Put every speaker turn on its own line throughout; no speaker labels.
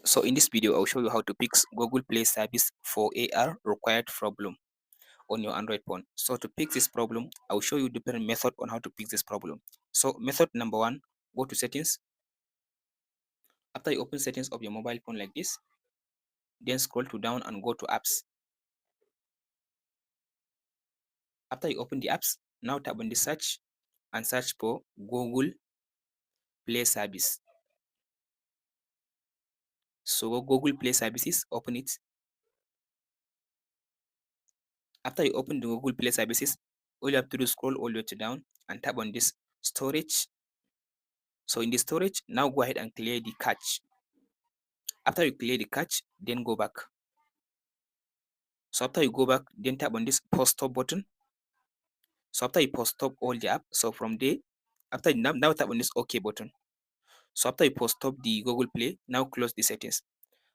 So in this video, I'll show you how to fix Google Play service for AR required problem on your Android phone. So to fix this problem, I'll show you different method on how to fix this problem. So method number one, go to settings. After you open settings of your mobile phone like this, then scroll to down and go to apps. After you open the apps, now tap on the search and search for Google Play service. So Google Play services, open it. After you open the Google Play services, all you have to do is scroll all the way to down and tap on this storage. So in the storage, now go ahead and clear the cache. After you clear the cache, then go back. So after you go back, then tap on this pause stop button. So after you pause stop all the app, so from there, after now tap on this OK button. So after you pause stop the Google Play, now close the settings.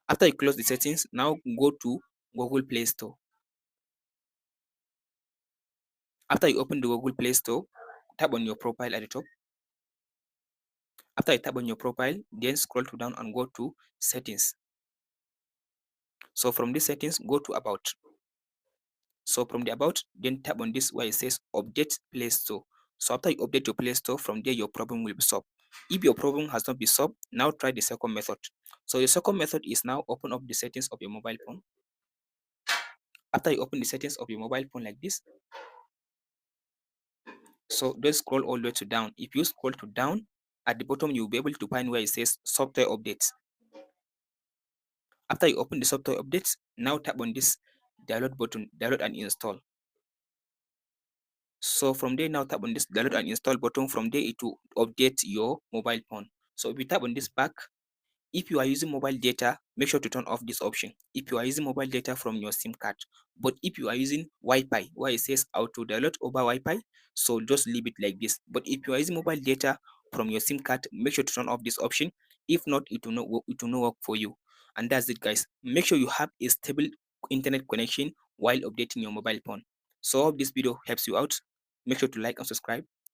After you close the settings, now go to Google Play Store. After you open the Google Play Store, tap on your profile at the top. After you tap on your profile, then scroll to down and go to settings. So from this settings, go to about. So from the about, then tap on this where it says update Play Store. So after you update your Play Store, from there your problem will be solved. If your problem has not been solved, now try the second method. So your second method is now open up the settings of your mobile phone. After you open the settings of your mobile phone like this, so don't scroll all the way to down. If you scroll to down, at the bottom you'll be able to find where it says software updates. After you open the software updates, now tap on this download button, download and install. So from there, now tap on this download and install button. From there, it will update your mobile phone. So if you tap on this back, if you are using mobile data, make sure to turn off this option. If you are using mobile data from your SIM card, but if you are using Wi-Fi, where it says auto download over Wi-Fi, so just leave it like this. But if you are using mobile data from your SIM card, make sure to turn off this option. If not, it will not work, it will not work for you. And that's it, guys. Make sure you have a stable internet connection while updating your mobile phone. So I hope this video helps you out. Make sure to like and subscribe.